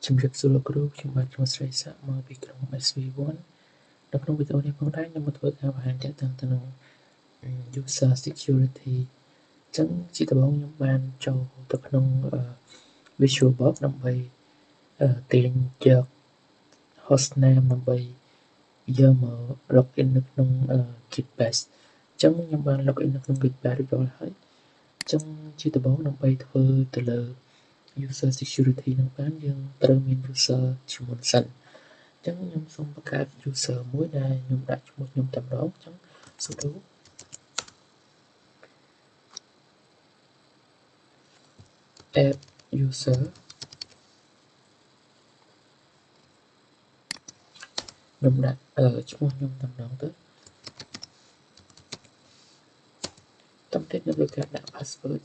ជំរាបសួរលោកគ្រូខ្ញុំបាទខ្ញុំស្រីសាក់មកពីក្រុម SV1 នៅក្នុងវីដេអូនេះផងដែរខ្ញុំមកធ្វើការបង្ហាញទាក់ទងទៅនឹង user security អញ្ចឹងជាដំបូងខ្ញុំបានចូលទៅក្នុង Visual Box ដើម្បីទាញយក hostname ដើម្បីយកមក login នៅក្នុង Gitbase អញ្ចឹងខ្ញុំបាន login នៅក្នុង Gitbase រួចរាល់ហើយអញ្ចឹងជាដំបូងដើម្បីធ្វើទៅលើ user security នឹងបានយើងត្រូវមាន user ជាមុនសិនអញ្ចឹងខ្ញុំសូមបង្កើត user មួយដែលខ្ញុំដាក់ឈ្មោះខ្ញុំតែម្ដងអញ្ចឹង sudo add user ខ្ញុំដាក់ឈ្មោះខ្ញុំតែម្ដងទៅតាមទៀតខ្ញុំត្រូវការដាក់ password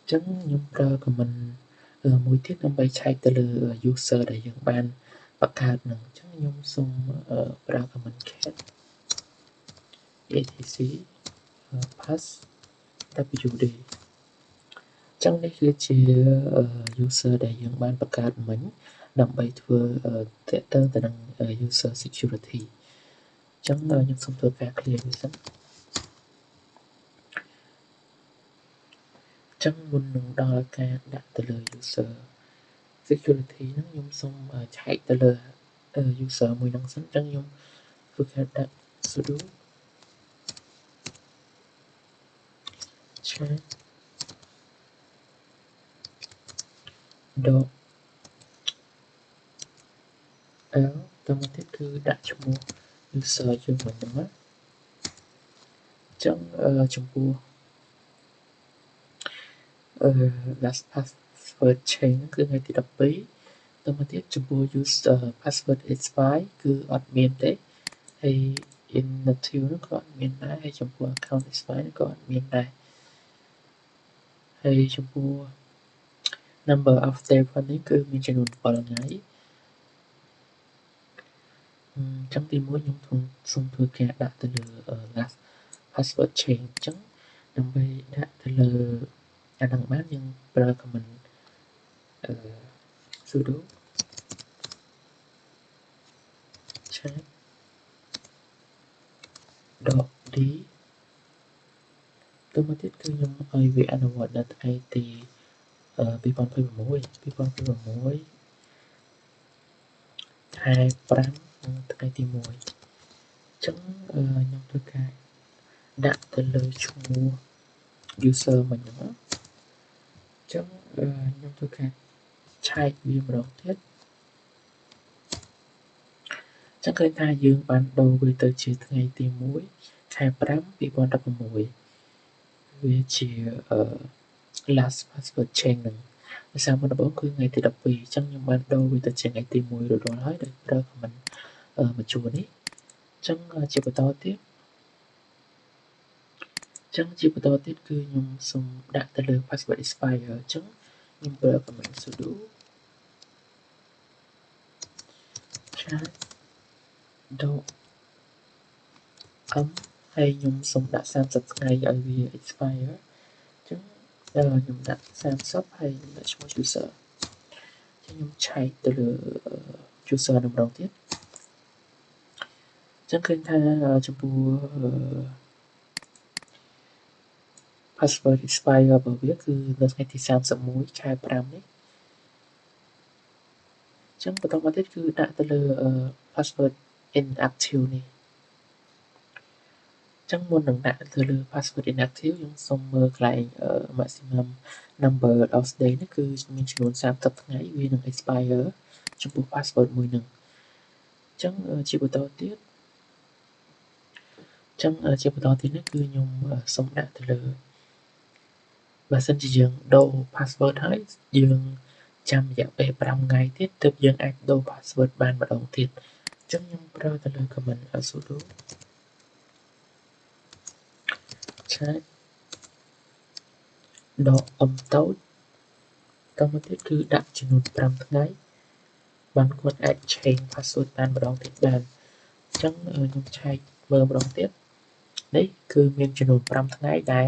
អញ្ចឹងខ្ញុំប្រើ comment មួយទៀតដើម្បីឆែកទៅលើ user ដែលយើងបានបង្កើតនឹងអញ្ចឹងខ្ញុំសូមប្រើ comment cat etc pass wd អញ្ចឹងនេះគឺជា user ដែលយើងបានបង្កើតមិញដើម្បីធ្វើទាក់ទងទៅនឹង user security អញ្ចឹងខ្ញុំសូមធ្វើការ clear វាសិនអញ្ចឹងមុននឹងដល់ការដាក់ទៅលើ user security ហ្នឹងខ្ញុំសូមឆែកទៅលើ user មួយហ្នឹងសិនអញ្ចឹងខ្ញុំធ្វើការដាក់ sudo check dot l តមកទៀតគឺដាក់ឈ្មោះ user យើងវិញហ្នឹងណាអញ្ចឹងចំពោះlast password change គឺថ្ងៃទី12តមកទៀតចំពោះ user password expire គឺអត់មានទេហើយ inactive នោះក៏អត់មានដែរហើយចំពោះ account expire ក៏អត់មានដែរហើយចំពោះ number of telephone នេះគឺមានចំនួន7ថ្ងៃអញ្ចឹងទី1ខ្ញុំសូមធ្វើការដាក់ទៅលើ last password change អញ្ចឹងដើម្បីដាក់ទៅលើអាហ្នឹងបានយើងប្រើ comment sudo check dot d ទៅមកទៀតគឺខ្ញុំឲ្យវាអនុវត្តដល់ថ្ងៃទី2026ខែ5ថ្ងៃទី1អញ្ចឹងខ្ញុំធ្វើការដាក់ទៅលើឈ្មោះ user មិញហ្នឹងអញ្ចឹងខ្ញុំធ្វើការឆែកវាម្ដងទៀតអញ្ចឹងឃើញថាយើងបានដូរវាទៅជាថ្ងៃទី1ខែ5 2016វាជា last password change ហ្នឹងដោយសារមុនដំបូងគឺថ្ងៃទី12អញ្ចឹងខ្ញុំបានដូរវាទៅជាថ្ងៃទី1រួចរាល់ហើយដោយប្រើ comment បញ្ចូលនេះអញ្ចឹងជាបន្តទៀតគឺខ្ញុំសូមដាក់ទៅលើ password expire អញ្ចឹងខ្ញុំប្រើ comment sudo check dotហើយខ្ញុំសូមដាក់30ថ្ងៃឲ្យវា expire អញ្ចឹងខ្ញុំដាក់30ហើយដាក់ឈ្មោះ user អញ្ចឹងខ្ញុំឆែកទៅលើ user នឹងម្ដងទៀតអញ្ចឹងឃើញថាចំពោះpassword expire របស់វាគឺនៅថ្ងៃទី31ខែ5នេះអញ្ចឹងបន្តមកទៀតគឺដាក់ទៅលើ password inactive នេះអញ្ចឹងមុននឹងដាក់ទៅលើ password inactive ខ្ញុំសូមមើលកន្លែង maximum number of day នេះគឺមានចំនួន30ថ្ងៃវានឹង expire ចំពោះ password មួយនឹងអញ្ចឹងជាបន្តទៀតនេះគឺខ្ញុំសូមដាក់ទៅលើបើសិនជាយើងដូរ password ហើយយើងចាំរយៈពេល5ថ្ងៃទៀតទើបយើងអាចដូរ password បានម្ដងទៀតអញ្ចឹងខ្ញុំប្រើទៅលើ comment sudo check dot តូចតមកទៀតគឺដាក់ចំនួន5ថ្ងៃបានគាត់អាច change password បានម្ដងទៀតបានអញ្ចឹងខ្ញុំឆែកមើលម្ដងទៀត នេះគឺមានចំនួន5ថ្ងៃដែល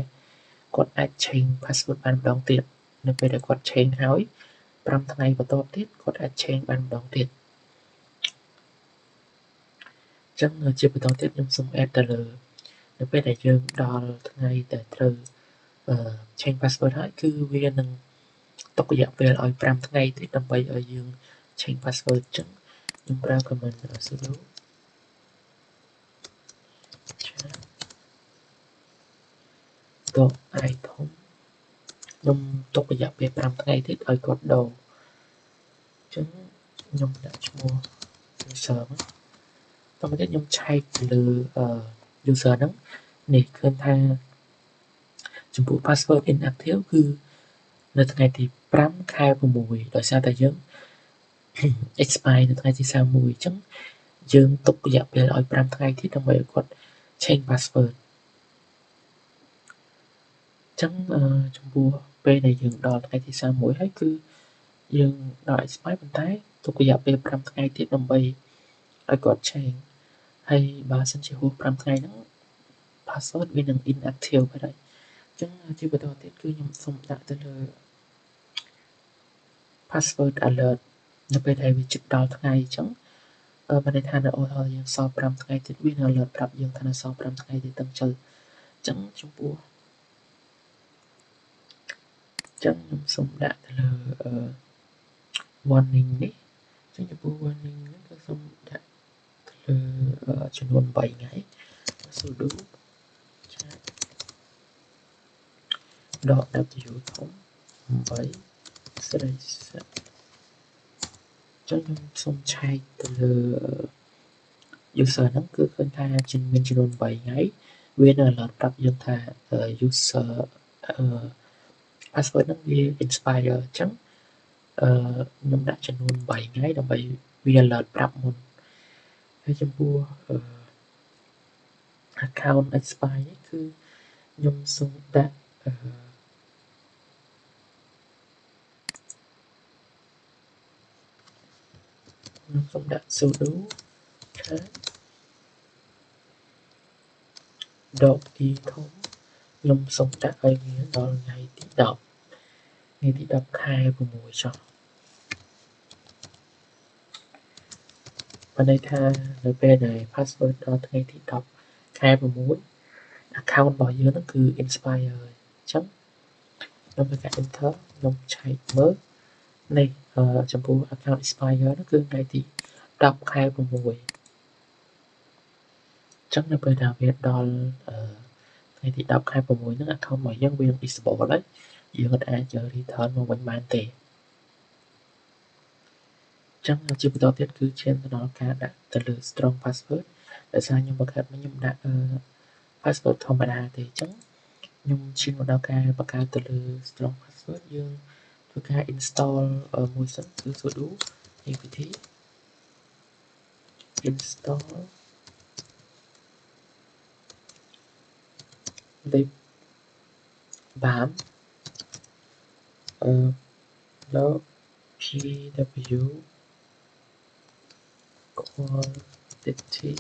គាត់អាច change password បានម្ដងទៀតនៅពេលដែលគាត់ change ហើយ5ថ្ងៃបន្ទាប់ទៀតគាត់អាច change បានម្ដងទៀតអញ្ចឹងជាបន្តទៀតខ្ញុំសូម add ទៅលើនៅពេលដែលយើងដល់ថ្ងៃដែលត្រូវ change password ហើយគឺវានឹងទុករយៈពេលឲ្យ5ថ្ងៃទៀតដើម្បីឲ្យយើង change password អញ្ចឹងខ្ញុំប្រើ command sudo i ធំខ្ញុំទុករយៈពេល5ថ្ងៃទៀតឲ្យគាត់ដូរអញ្ចឹងខ្ញុំដាក់ឈ្មោះ user មកតទៅទៀតខ្ញុំឆែកទៅលើ user ហ្នឹងនេះឃើញថាចំពោះ password inactive គឺនៅថ្ងៃទី5ខែ6ដោយសារតែយើង expire នៅថ្ងៃទី31អញ្ចឹងយើងទុករយៈពេលឲ្យ5ថ្ងៃទៀតដើម្បីឲ្យគាត់ change password អញ្ចឹងចំពោះពេលដែលយើងដល់ថ្ងៃទី31ហើយគឺយើងដល់ expire ប៉ុន្តែទុករយៈពេល5ថ្ងៃទៀតដើម្បីឲ្យគាត់ change ហើយបើសិនជាហួស5ថ្ងៃហ្នឹង password វានឹង inactive បាត់ហើយអញ្ចឹងជាបន្តទៀតគឺខ្ញុំសូមដាក់ទៅលើ password alert នៅពេលដែលវាជិតដល់ថ្ងៃអញ្ចឹងបានន័យថានៅឧទាហរណ៍យើងសល់5ថ្ងៃទៀតវានឹង alert ប្រាប់យើងថានៅសល់5ថ្ងៃទៀតទាំងជិលអញ្ចឹងចំពោះអញ្ចឹងខ្ញុំសូមដាក់ទៅលើ warning នេះអញ្ចឹងចំពោះ warning នេះគឺសូមដាក់ទៅលើចំនួន8ថ្ងៃ sudo chat .w ធំ8ស្រីស័កចឹងខ្ញុំសូមឆែកទៅលើ user ហ្នឹងគឺឃើញថាមានចំនួន8ថ្ងៃវានៅ alert ប្រាប់យើងថា user password ហ្នឹងវា expire អញ្ចឹងខ្ញុំដាក់ចំនួន8ថ្ងៃដើម្បីវា alert ប្រាប់មុនហើយចំពោះ account expire នេះគឺខ្ញុំសូមដាក់ខ្ញុំសូមដាក់ sudo chat .e ធំខ្ញុំសូមដាក់ឲ្យវាដល់ថ្ងៃទី10ថ្ងៃទី10ខែ6ចុះបានន័យថានៅពេលដែល password ដល់ថ្ងៃទី10ខែ6 account របស់យើងហ្នឹងគឺ expire ហើយអញ្ចឹងខ្ញុំធ្វើការ enter ខ្ញុំឆែកមើលនេះចំពោះ account expire ហ្នឹងគឺថ្ងៃទី10ខែ6អញ្ចឹងនៅពេលដែលវាដល់ថ្ងៃទី10ខែ6ហ្នឹង account របស់យើងវានឹង disable ហើយយើងអត់អាច return មកវិញបានទេអញ្ចឹងជាបន្តទៀតគឺឈានទៅដល់ការដាក់ទៅលើ strong password ដោយសារខ្ញុំបង្កើតមកខ្ញុំដាក់ password ធម្មតាទេអញ្ចឹងខ្ញុំឈានមកដល់ការបង្កើតទៅលើ strong password យើងធ្វើការ install មួយសិនគឺ sudo apt install libam pw quantity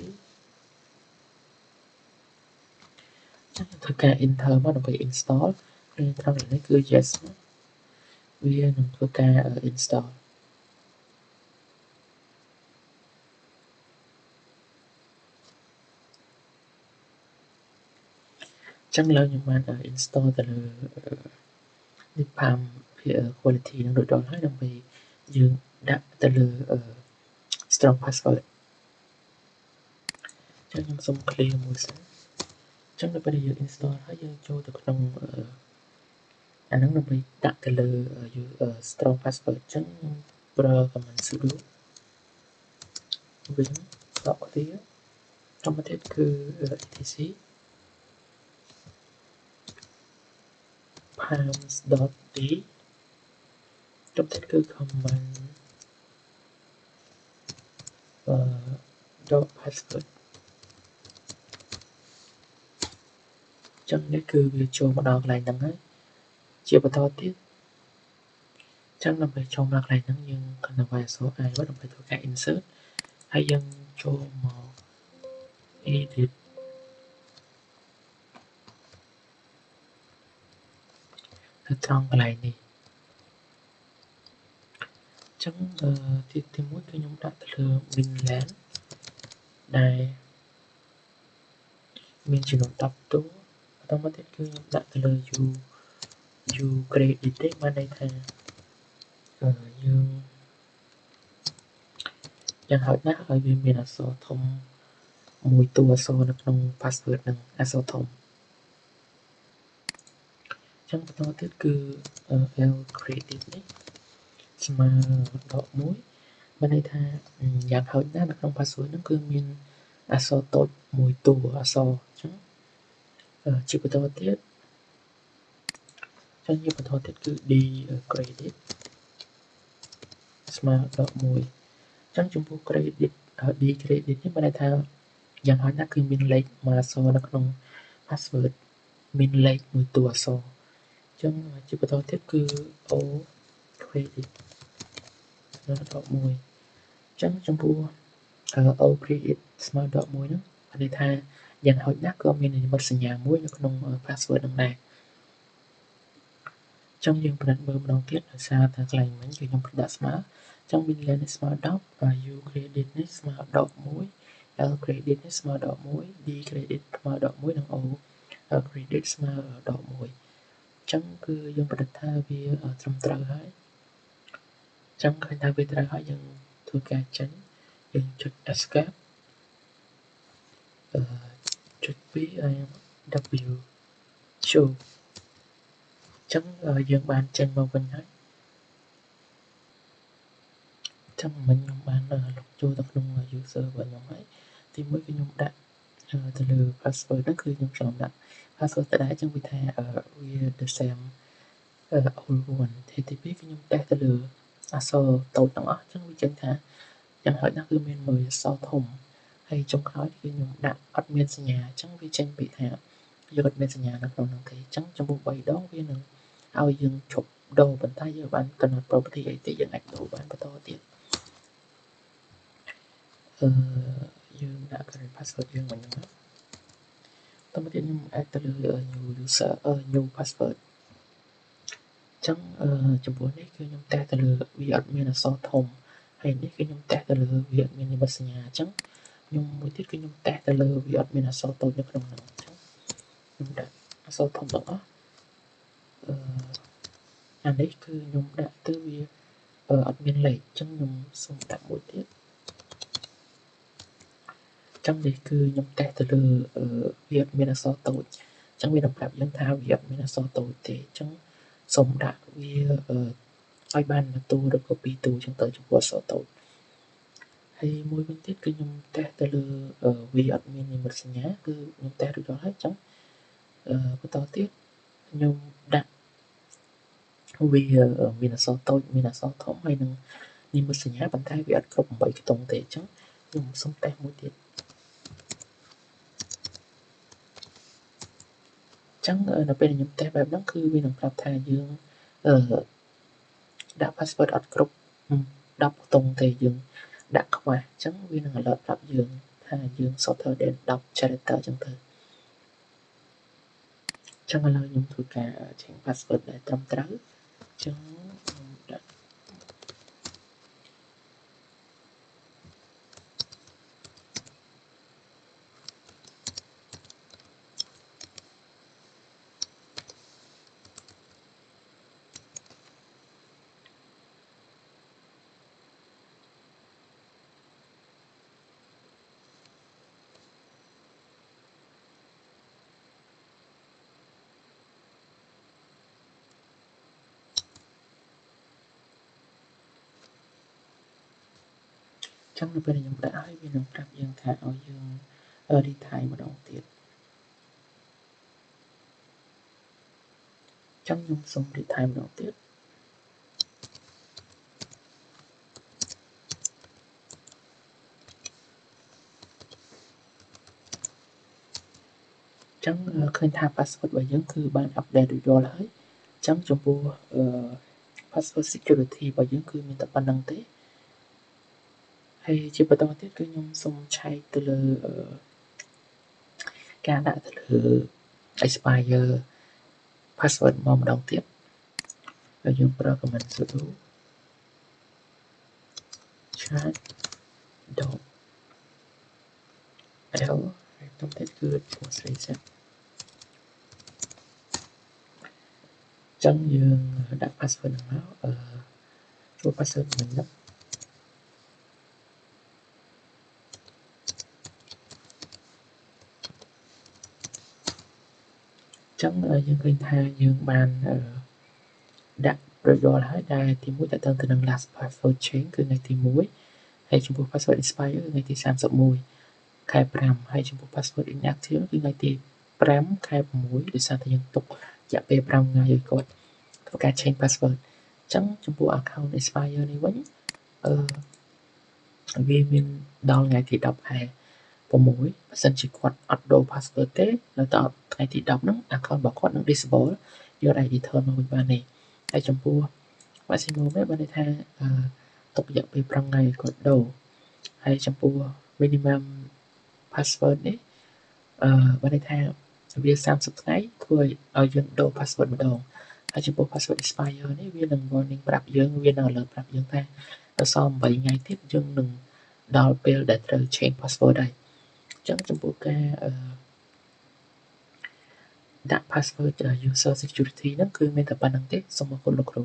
ធ្វើការ enter មកដើម្បី install ហើយត្រង់នេះគឺ yes វានឹងធ្វើការ install អញ្ចឹងឡើយខ្ញុំបាន install ទៅលើ Libam quality នឹងរួចរាល់ហើយដើម្បីយើងដាក់ទៅលើ strong password អញ្ចឹងខ្ញុំសូម clear មួយសិនអញ្ចឹងនៅពេលដែលយើង install ហើយយើងចូលទៅក្នុងអាហ្នឹងដើម្បីដាក់ទៅលើ strong password អញ្ចឹងខ្ញុំប្រើ command sudo win clear ចំទៀតគឺ etc palms.d ចំទៀតគឺ command .password ចឹងនេះគឺវាចូលមកដល់កន្លែងហ្នឹងហើយជាបន្តទៀតចឹងដើម្បីចូលមកកន្លែងហ្នឹងយើងកាន់តែវាយអក្សរ I ដើម្បីធ្វើការ insert ហើយយើងចូលមក edit ត្រង់កន្លែងនេះចឹងទី1គឺខ្ញុំដាក់ទៅលើ Winland ដែលមានចំនួន10តួបន្តមកទៀតគឺខ្ញុំដាក់ទៅលើ U credit ទេបានន័យថាយើងយ៉ាងហោចណាស់ឲ្យវាមានអក្សរធំមួយតួអក្សរនៅក្នុង password នឹងអក្សរធំចឹងបន្តទៀតគឺ L credit នេះស្មើដក1បានន័យថាយ៉ាងហោចណាស់នៅក្នុង password ហ្នឹងគឺមានអក្សរតូចមួយតួអក្សរចឹងជាបន្តទៀតចឹងជាបន្តទៀតគឺ D credit ស្មើដក1ចឹងចំពោះ credit D credit នេះបានន័យថាយ៉ាងហោចណាស់គឺមានលេខមួយអក្សរនៅក្នុង password មានលេខមួយតួអក្សរចឹងជាបន្តទៀតគឺ O credit ស្មើដក1ចឹងចំពោះO credit ស្មើដក1ហ្នឹងបានន័យថាយ៉ាងហោចណាស់ក៏មាននិមិត្តសញ្ញាមួយនៅក្នុង password ហ្នឹងដែរចឹងយើងពិនិត្យមើលម្ដងទៀតដោយសារតែកន្លែងមិញគឺខ្ញុំដាក់ស្មើចឹង Winland នេះស្មើ10 U credit នេះស្មើដក1 L credit នេះស្មើដក1 D credit ស្មើដក1និង O credit ស្មើដក1ចឹងគឺយើងពិនិត្យថាវាត្រឹមត្រូវហើយចឹងឃើញថាវាត្រូវហើយយើងធ្វើការចេញយើងចុច escape ចុច2 W show ចឹងយើងបានចេញមកវិញហើយចឹងមិញខ្ញុំបានលុបចូលទៅក្នុង user របស់ខ្ញុំហើយទី1គឺខ្ញុំដាក់ទៅលើ password ហ្នឹងគឺខ្ញុំឆ្លងដាក់ password ទៅដែរចឹងវាថាវា the same old one ទី2គឺខ្ញុំតេស្តទៅលើអក្សរតូចទាំងអស់ចឹងវាចេញថាយ៉ាងហោចណាស់គឺមាន1អក្សរធំហើយចុងក្រោយគឺខ្ញុំដាក់អត់មានសញ្ញាចឹងវាចេញពីថាយើងអត់មានសញ្ញានៅក្នុងនោះទេចឹងចំពោះ3ដងវានឹងឲ្យយើងឈប់ដូរប៉ុន្តែយើងបានកំណត់ property អីទេយើងអាចដូរបានបន្តទៀតយើងដាក់ current password យើងមិញហ្នឹងតមកទៀតខ្ញុំអាចទៅលើ new user new password ចឹងចំពោះនេះគឺខ្ញុំតេស្តទៅលើវាអត់មានអក្សរធំហើយនេះគឺខ្ញុំតេស្តទៅលើវាអត់មាននិមិត្តសញ្ញាចឹងខ្ញុំមួយទៀតគឺខ្ញុំតេស្តទៅលើវាអត់មានអក្សរតូចនៅក្នុងហ្នឹងចឹងខ្ញុំដាក់អក្សរធំទាំងអស់អានេះគឺខ្ញុំដាក់ទៅវាអត់មានលេខចឹងខ្ញុំសូមដាក់មួយទៀតចឹងនេះគឺខ្ញុំតេស្តទៅលើវាអត់មានអក្សរតូចចឹងវានឹងប្រាប់យើងថាវាអត់មានអក្សរតូចទេចឹងសូមដាក់វាឲ្យបាន1តួឬក៏2តួចឹងទៅចំពោះអក្សរតូចហើយមួយវិញទៀតគឺខ្ញុំតេស្តទៅលើវាអត់មាននិមិត្តសញ្ញាគឺខ្ញុំតេស្តរួចរាល់ហើយចឹងបន្តទៀតខ្ញុំដាក់វាមានអក្សរតូចមានអក្សរធំហើយនឹងនិមិត្តសញ្ញាប៉ុន្តែវាអត់គ្រប់8ខ្ទង់ទេចឹងខ្ញុំសូមតេស្តមួយទៀតចឹងនៅពេលខ្ញុំតេស្តបែបហ្នឹងគឺវានឹងប្រាប់ថាយើងដាក់ password អត់គ្រប់10ខ្ទង់ទេយើងដាក់ខ្វះចឹងវានឹង alert ប្រាប់យើងថាយើង shorter than 10 character ចឹងទៅចឹងឥឡូវខ្ញុំធ្វើការចេញ password ដែលត្រឹមត្រូវចឹងខ្ញុំដាក់ចឹងនៅពេលខ្ញុំដាក់ហើយវានឹងប្រាប់យើងថាឲ្យយើង retry ម្ដងទៀតចឹងខ្ញុំសូម retry ម្ដងទៀតចឹងឃើញថា password របស់យើងគឺបាន update រួចរាល់ហើយចឹងចំពោះpassword security របស់យើងគឺមានតែប៉ុណ្្នឹងទេហើយជាបន្តទៀតគឺខ្ញុំសូមឆែកទៅលើការដាក់ទៅលើ expire password មកម្ដងទៀត ហើយយើងប្រើ command sudo chat dot l ហើយតុបទៀតគឺឈ្មោះស្រីសិនចឹងយើងដាក់ password ហ្នឹងមកចូល password មិញណាចឹងយើងឃើញថាយើងបានដាក់ប្រយោលហើយដែលទី1តើតើទៅនឹង last password change គឺថ្ងៃទី1ហើយចំពោះ password expire គឺថ្ងៃទី31ខែ5ហើយចំពោះ password inactive គឺថ្ងៃទី5ខែ6ដោយសារតែយើងទុករយៈពេល5ថ្ងៃឲ្យគាត់ធ្វើការ change password ចឹងចំពោះ account expire នេះវិញវាមានដល់ថ្ងៃទី10ខែ6បើសិនជាគាត់អត់ដូរ password ទេនៅដល់ថ្ងៃទី10ហ្នឹង account របស់គាត់នឹង disable យក ID return មកវិញបានទេហើយចំពោះ maximum នេះបានន័យថាទុករយៈពេល5ថ្ងៃឲ្យគាត់ដូរហើយចំពោះ minimum password នេះបានន័យថាវា30ថ្ងៃធ្វើឲ្យយើងដូរ password ម្ដងហើយចំពោះ password expire នេះវានឹង warning ប្រាប់យើងវានឹង alert ប្រាប់យើងថាដល់សល់8ថ្ងៃទៀតយើងនឹងដល់ពេលដែលត្រូវ change password ហើយអញ្ចឹងចំពោះការដាក់ password user security ហ្នឹងគឺមានតែប៉ុណ្្នឹងទេសូមអរគុណលោកគ្រូ